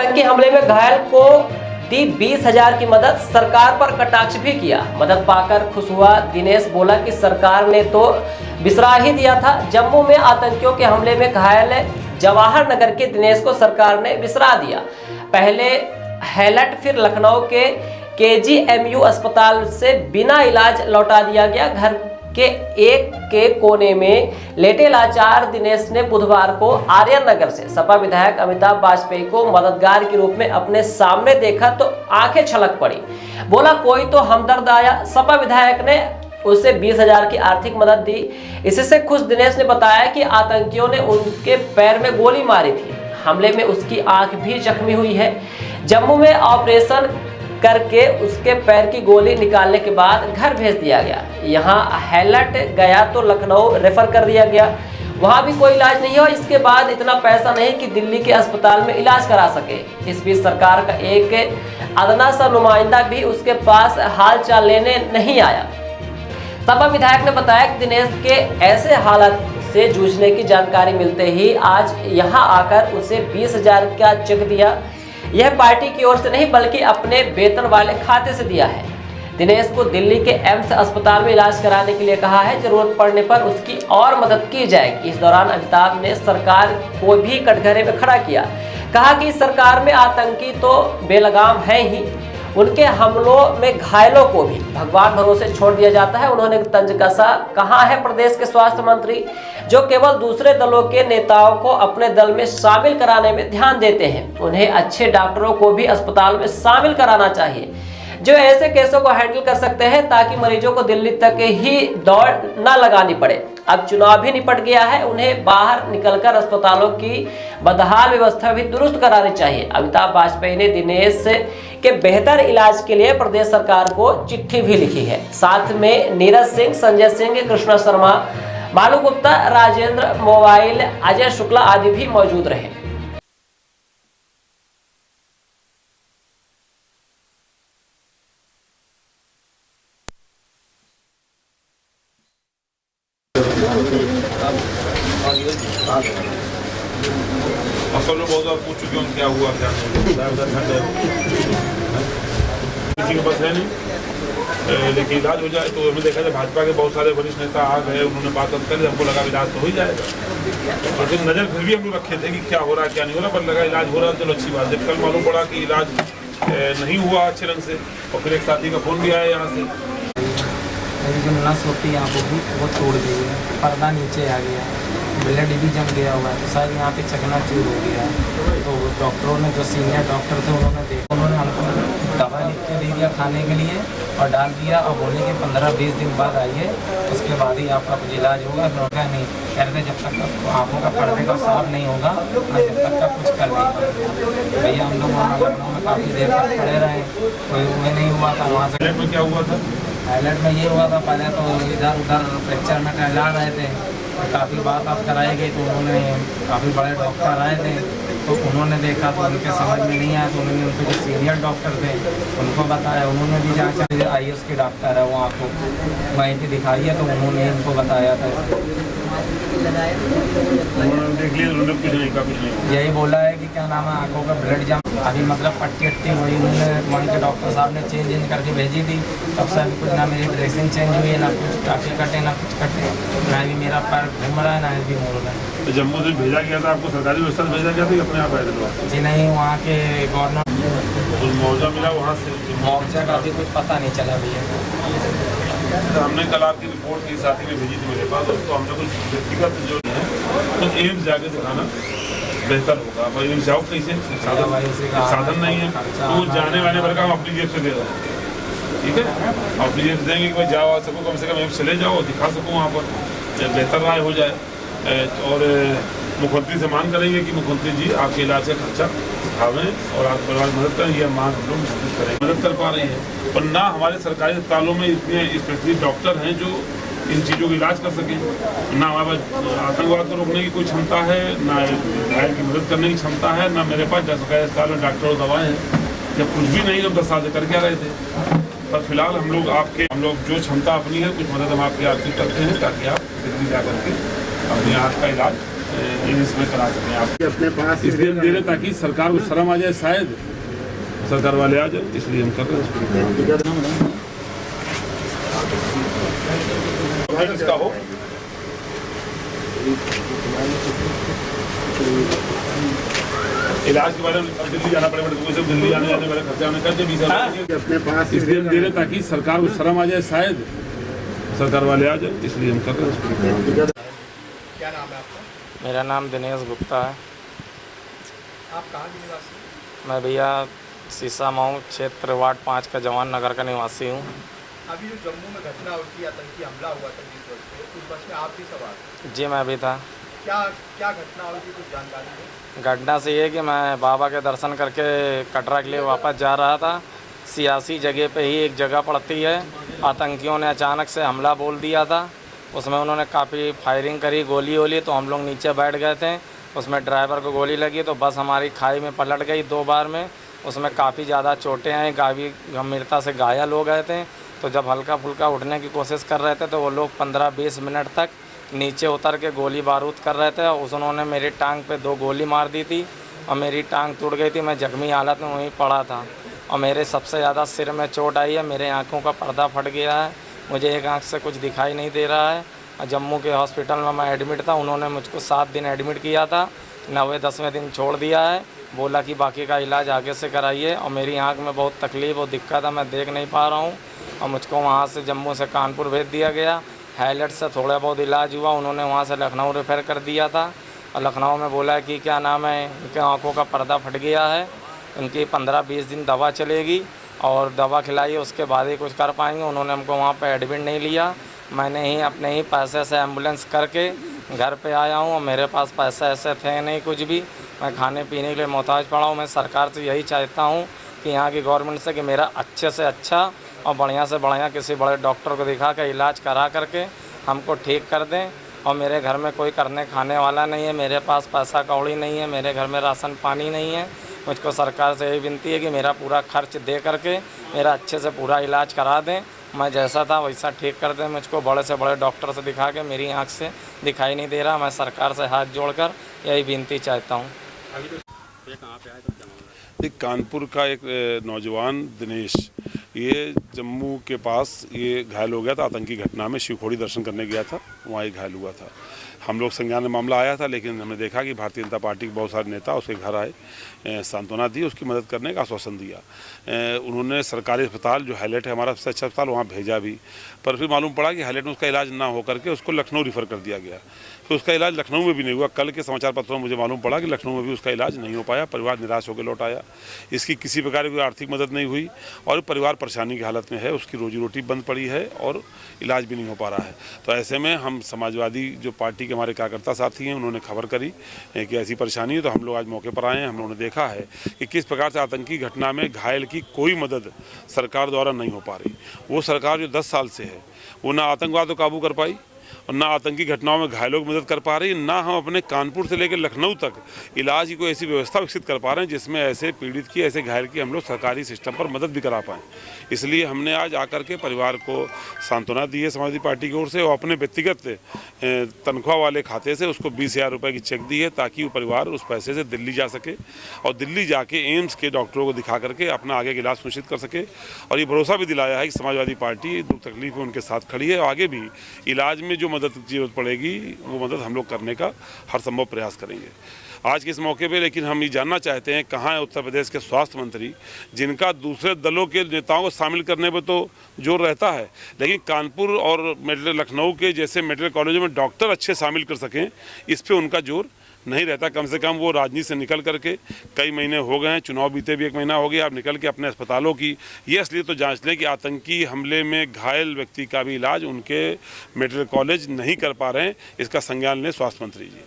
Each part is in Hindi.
आतंकी हमले में घायल को दी 20,000 की मदद, सरकार पर कटाक्ष भी किया। मदद पाकर खुश हुआ दिनेश, बोला कि सरकार ने तो बिसरा ही दिया था। जम्मू में आतंकियों के हमले में घायल जवाहर नगर के दिनेश को सरकार ने बिसरा दिया। पहले हैलट फिर लखनऊ के KGMU अस्पताल से बिना इलाज लौटा दिया गया। घर के एक के कोने में लेटे लाचार दिनेश ने बुधवार को आर्यन नगर से सपा विधायक अमिताभ वाजपेयी को मददगार के रूप में अपने सामने देखा तो आंखें छलक पड़ी। बोला, कोई तो हमदर्द आया। सपा विधायक ने उसे 20,000 की आर्थिक मदद दी। इससे खुश दिनेश ने बताया कि आतंकियों ने उनके पैर में गोली मारी थी। हमले में उसकी आंख भी जख्मी हुई है। जम्मू में ऑपरेशन करके उसके पैर की गोली निकालने के बाद घर भेज दिया गया। यहाँ हैलट गया तो लखनऊ रेफर कर दिया गया, वहाँ भी कोई इलाज नहीं हुआ। इसके बाद इतना पैसा नहीं कि दिल्ली के अस्पताल में इलाज करा सके। इस बीच सरकार का एक अदना सा नुमाइंदा भी उसके पास हाल चाल लेने नहीं आया। सपा विधायक ने बताया कि दिनेश के ऐसे हालात से जूझने की जानकारी मिलते ही आज यहाँ आकर उसे 20,000 का चेक दिया। यह पार्टी की ओर से नहीं बल्कि अपने वेतन वाले खाते से दिया है। दिनेश को दिल्ली के एम्स अस्पताल में इलाज कराने के लिए कहा है। जरूरत पड़ने पर उसकी और मदद की जाएगी। इस दौरान अमिताभ ने सरकार को भी कटघरे में खड़ा किया। कहा कि सरकार में आतंकी तो बेलगाम है ही, उनके हमलों में घायलों को भी भगवान भरोसे छोड़ दिया जाता है। उन्होंने तंज कसा, कहाँ है प्रदेश के स्वास्थ्य मंत्री जो केवल दूसरे दलों के नेताओं को अपने दल में शामिल कराने में ध्यान देते हैं। उन्हें अच्छे डॉक्टरों को भी अस्पताल में शामिल कराना चाहिए जो ऐसे केसों को हैंडल कर सकते हैं, ताकि मरीजों को दिल्ली तक ही दौड़ न लगानी पड़े। अब चुनाव भी निपट गया है, उन्हें बाहर निकलकर अस्पतालों की बदहाल व्यवस्था भी दुरुस्त करानी चाहिए। अमिताभ वाजपेयी ने दिनेश के बेहतर इलाज के लिए प्रदेश सरकार को चिट्ठी भी लिखी है। साथ में नीरज सिंह, संजय सिंह, कृष्णा शर्मा, बालू गुप्ता, राजेंद्र मोबाइल, अजय शुक्ला आदि भी मौजूद रहे। असल में बहुत पूछ चुके हैं क्या हुआ क्या नहीं, किसी के पास है नहीं, लेकिन इलाज हो जाए तो हमें देखा जाए भाजपा के बहुत सारे वरिष्ठ नेता आ गए, उन्होंने बात कर, हमको लगा इलाज तो हो ही जाएगा। और फिर नज़र फिर भी हम लोग रखे थे कि क्या हो रहा है क्या नहीं हो रहा, पर लगा इलाज हो रहा है, चलो अच्छी बात है। कल मालूम पड़ा कि इलाज नहीं हुआ अच्छे रंग से, और फिर एक साथी का फ़ोन भी आया यहाँ से। मेरी जो नस होती है यहाँ पर भी वो तोड़ गई है, पर्दा नीचे आ गया, ब्लड भी जम गया हुआ है, तो शायद यहाँ पे चकनाचूर हो गया। तो डॉक्टरों ने, जो सीनियर डॉक्टर थे, उन्होंने देखा, उन्होंने हमको दवा लिख के दे दिया खाने के लिए और डाल दिया, और बोले कि 15-20 दिन बाद आइए, उसके बाद ही आपका कुछ इलाज होगा। होगा नहीं कहते, जब तक आँखों का पर्दे का साफ नहीं होगा जब तक का कुछ कर नहीं। भैया हम लोग वहाँ लखनऊ में काफ़ी देर तक खड़े रहे, कोई हुए नहीं हुआ था। वहाँ से में क्या हुआ था? हाईलाइट में ये हुआ था, पहले तो इधर उधर फ्रैक्चर में टहला रहे थे, काफ़ी बात कराई गई, तो उन्होंने, काफ़ी बड़े डॉक्टर आए थे, तो उन्होंने देखा तो उनके समझ में नहीं आया, तो उन्होंने उनके जो सीनियर डॉक्टर थे उनको बताया। उन्होंने भी जाँच, IAS के डॉक्टर है वो आपको वहीं पर दिखाई है, तो उन्होंने इनको बताया था। यही बोला है कि क्या नाम है, आँखों का ब्लड जम, अभी मतलब पट्टी वही उन्होंने वहीं के डॉक्टर साहब ने चेंज करके भेजी थी। तब से अभी कुछ ना मेरी ड्रेसिंग चेंज हुई है, ना कुछ टाँके कटे, ना कुछ कटे, ना भी मेरा पैर घूम रहा है, ना भी मोड़ रहा है। तो जम्मू से भेजा गया था आपको, सरकारी व्यवस्था से भेजा गया था, अपने आप आए थे? जी नहीं, वहाँ के गवर्नर मुआवजा मिला वहाँ से? मुआवजा का भी कुछ पता नहीं चला भैया। तो हमने कल आपकी रिपोर्ट की साथी ने भेजी थी मेरे पास, तो हमने कुछ व्यक्तिगत जो है तो एम्स जाके दिखाना बेहतर होगा। भाई एम्स जाओ कैसे, साधन नहीं है, तो वो जाने वाले पर हम अपनी जेब से दे रहे हैं, ठीक है, अपनी जेब से देंगे कि भाई जाओ आ सको, कम से कम एम्स चले जाओ, दिखा सको वहाँ पर, बेहतर राय हो जाए। और मुख्यमंत्री से मांग करेंगे कि मुख्यमंत्री जी आपके इलाज का खर्चा उठावें और आप परिवार मदद करें, यह मांग हम लोग मदद करें, मदद कर पा रही है। पर ना हमारे सरकारी अस्पतालों में इतने स्पेशलिस्ट डॉक्टर हैं जो इन चीज़ों का इलाज कर सकें, ना हमारे पास आतंकवाद को रोकने की कोई क्षमता है, ना घायल की मदद करने की क्षमता है, ना मेरे पास सरकारी अस्पताल में डॉक्टर और दवाएँ हैं। जब कुछ भी नहीं, हम 10 साल से करके आ रहे थे। पर फिलहाल हम लोग जो क्षमता अपनी है, कुछ मदद हम आपकी आर्थिक करते हैं, ताकि आप दिल्ली जा करके अपने हाथ का इलाज एम्स में करा सकें आप। अपने पास इसलिए हम दे रहे ताकि सरकार को शर्म आ जाए, शायद सरकार वाले आ जाए, इसलिए हम कर रहे हैं इसका हो। इलाज के बारे में दिल्ली जाना पड़ेगा, तो दिल्ली आने जाने वाले खर्चा हमें कर दे 20,000 अपने पास। इसलिए हम दे रहे ताकि सरकार को शर्म आ जाए, शायद सरकार वाले आ जाए, इसलिए हम कर रहे हैं। क्या नाम है आपका? मेरा नाम दिनेश गुप्ता है। आप कहाँ के निवासी? मैं भैया सीसा मऊ क्षेत्र वार्ड 5 का जवान नगर का निवासी हूँ। अभी जो जम्मू में घटना हुई, आतंकी हमला हुआ था 20 वर्ष पे, उस बस में आप भी सवार? जी मैं भी था। क्या क्या घटना हुई थी, कुछ जानकारी है? घटना से ये कि मैं बाबा के दर्शन करके कटरा के लिए वापस जा रहा था। सियासी जगह पे ही एक जगह पड़ती है, आतंकियों ने अचानक से हमला बोल दिया था। उसमें उन्होंने काफ़ी फायरिंग करी, गोली वोली, तो हम लोग नीचे बैठ गए थे। उसमें ड्राइवर को गोली लगी तो बस हमारी खाई में पलट गई 2 बार में। उसमें काफ़ी ज़्यादा चोटें आई, काफ़ी गंभीरता से घायल हो गए थे। तो जब हल्का फुल्का उठने की कोशिश कर रहे थे तो वो लोग 15-20 मिनट तक नीचे उतर के गोली बारूद कर रहे थे। उन्होंने मेरी टांग पे 2 गोली मार दी थी और मेरी टांग टूट गई थी। मैं जख्मी हालत में वहीं पड़ा था और मेरे सबसे ज़्यादा सिर में चोट आई है। मेरे आँखों का पर्दा फट गया है, मुझे एक आँख से कुछ दिखाई नहीं दे रहा है। जम्मू के हॉस्पिटल में मैं एडमिट था, उन्होंने मुझको 7 दिन एडमिट किया था, 9वें-10वें दिन छोड़ दिया है। बोला कि बाकी का इलाज आगे से कराइए और मेरी आँख में बहुत तकलीफ़ और दिक्कत है, मैं देख नहीं पा रहा हूँ। और मुझको वहाँ से जम्मू से कानपुर भेज दिया गया। हाईलाइट से थोड़ा बहुत इलाज हुआ, उन्होंने वहाँ से लखनऊ रेफ़र कर दिया था और लखनऊ में बोला कि क्या नाम है, इनके आँखों का पर्दा फट गया है, उनकी 15-20 दिन दवा चलेगी और दवा खिलाई, उसके बाद ही कुछ कर पाएंगे। उन्होंने हमको वहाँ पे एडमिट नहीं लिया। मैंने ही अपने ही पैसे से एम्बुलेंस करके घर पे आया हूँ और मेरे पास पैसे ऐसे थे नहीं कुछ भी, मैं खाने पीने के लिए मोहताज पड़ा हूँ। मैं सरकार से यही चाहता हूँ कि यहाँ की गवर्नमेंट से कि मेरा अच्छे से अच्छा और बढ़िया से बढ़िया किसी बड़े डॉक्टर को दिखा के इलाज करा करके हमको ठीक कर दें। और मेरे घर में कोई करने खाने वाला नहीं है, मेरे पास पैसा कौड़ी नहीं है, मेरे घर में राशन पानी नहीं है। मुझको सरकार से यही विनती है कि मेरा पूरा खर्च दे करके मेरा अच्छे से पूरा इलाज करा दें। मैं जैसा था वैसा ठीक कर दें। मुझको बड़े से बड़े डॉक्टर से दिखा के, मेरी आँख से दिखाई नहीं दे रहा। मैं सरकार से हाथ जोड़कर यही विनती चाहता हूँ। कानपुर का एक नौजवान दिनेश, ये जम्मू के पास ये घायल हो गया था आतंकी घटना में। शिवखोड़ी दर्शन करने गया था, वहाँ ही घायल हुआ था। हम लोग संज्ञान में मामला आया था, लेकिन हमने देखा कि भारतीय जनता पार्टी के बहुत सारे नेता उसके घर आए, सांत्वना दी, उसकी मदद करने का आश्वासन दिया। उन्होंने सरकारी अस्पताल जो हाईलाइट है हमारा सबसे अच्छा अस्पताल, वहाँ भेजा भी, पर फिर मालूम पड़ा कि हाईलाइट में उसका इलाज ना हो करके उसको लखनऊ रिफ़र कर दिया गया। तो उसका इलाज लखनऊ में भी नहीं हुआ। कल के समाचार पत्रों में मुझे मालूम पड़ा कि लखनऊ में भी उसका इलाज नहीं हो पाया। परिवार निराश होकर लौट आया। इसकी किसी प्रकार की आर्थिक मदद नहीं हुई और परिवार परेशानी की हालत में है, उसकी रोजी रोटी बंद पड़ी है और इलाज भी नहीं हो पा रहा है। तो ऐसे में हम समाजवादी जो पार्टी के हमारे कार्यकर्ता साथी हैं, उन्होंने खबर करी कि ऐसी परेशानी है, तो हम लोग आज मौके पर आए हैं। हम लोगों ने देखा है कि किस प्रकार से आतंकी घटना में घायल की कोई मदद सरकार द्वारा नहीं हो पा रही। वो सरकार जो 10 साल से है, वो ना आतंकवाद को काबू कर पाई और ना आतंकी घटनाओं में घायलों की मदद कर पा रही, ना हम अपने कानपुर से लेकर लखनऊ तक इलाज की कोई ऐसी व्यवस्था विकसित कर पा रहे हैं जिसमें ऐसे पीड़ित की, ऐसे घायल की हम लोग सरकारी सिस्टम पर मदद भी करा पाएँ। इसलिए हमने आज आकर के परिवार को सांत्वना दी है समाजवादी पार्टी की ओर से, और अपने व्यक्तिगत तनख्वाह वाले खाते से उसको 20,000 रुपये की चेक दी है ताकि वो परिवार उस पैसे से दिल्ली जा सके और दिल्ली जाके एम्स के डॉक्टरों को दिखा करके अपना आगे का इलाज सुनिश्चित कर सके। और ये भरोसा भी दिलाया है कि समाजवादी पार्टी दुख तकलीफ में उनके साथ खड़ी है और आगे भी इलाज में जो मदद की जरूरत पड़ेगी वो मदद हम लोग करने का हर संभव प्रयास करेंगे आज के इस मौके पे। लेकिन हम ये जानना चाहते हैं कहाँ है उत्तर प्रदेश के स्वास्थ्य मंत्री, जिनका दूसरे दलों के नेताओं को शामिल करने पर तो जोर रहता है, लेकिन कानपुर और मेडिकल लखनऊ के जैसे मेडिकल कॉलेजों में डॉक्टर अच्छे शामिल कर सकें, इस पर उनका जोर नहीं रहता। कम से कम वो राजनीति से निकल करके, कई महीने हो गए हैं, चुनाव बीते भी 1 महीना हो गया, अब निकल के अपने अस्पतालों की ये असलियत तो जांच लें कि आतंकी हमले में घायल व्यक्ति का भी इलाज उनके मेडिकल कॉलेज नहीं कर पा रहे हैं। इसका संज्ञान लें स्वास्थ्य मंत्री जी।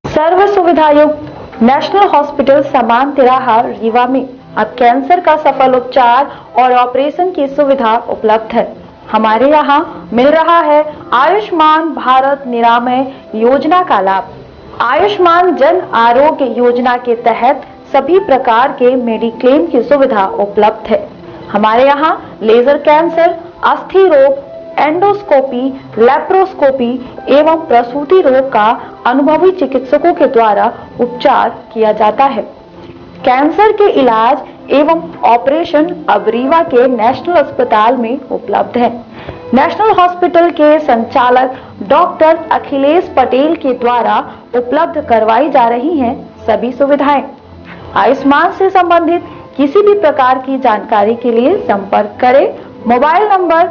सर्व सुविधायुक्त नेशनल हॉस्पिटल समान तिराहा रीवा में अब कैंसर का सफल उपचार और ऑपरेशन की सुविधा उपलब्ध है। हमारे यहाँ मिल रहा है आयुष्मान भारत निरामय योजना का लाभ। आयुष्मान जन आरोग्य योजना के तहत सभी प्रकार के मेडिक्लेम की सुविधा उपलब्ध है। हमारे यहाँ लेजर कैंसर, अस्थि रोग, एंडोस्कोपी, लेप्रोस्कोपी एवं प्रसूति रोग का अनुभवी चिकित्सकों के द्वारा उपचार किया जाता है। कैंसर के इलाज एवं ऑपरेशन अब रीवा के नेशनल अस्पताल में उपलब्ध है। नेशनल हॉस्पिटल के संचालक डॉक्टर अखिलेश पटेल के द्वारा उपलब्ध करवाई जा रही हैं सभी सुविधाएं। आयुष्मान से संबंधित किसी भी प्रकार की जानकारी के लिए संपर्क करें मोबाइल नंबर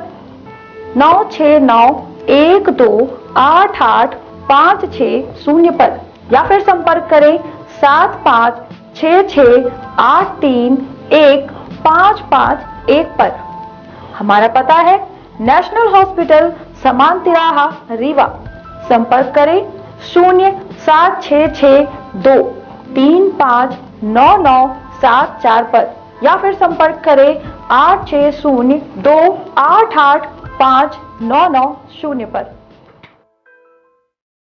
9691288560 पर या फिर संपर्क करें 7566831551 पर। हमारा पता है नेशनल हॉस्पिटल समान तिराहा रीवा। संपर्क करें 07662359974 पर या फिर संपर्क करें 8602885990 पर।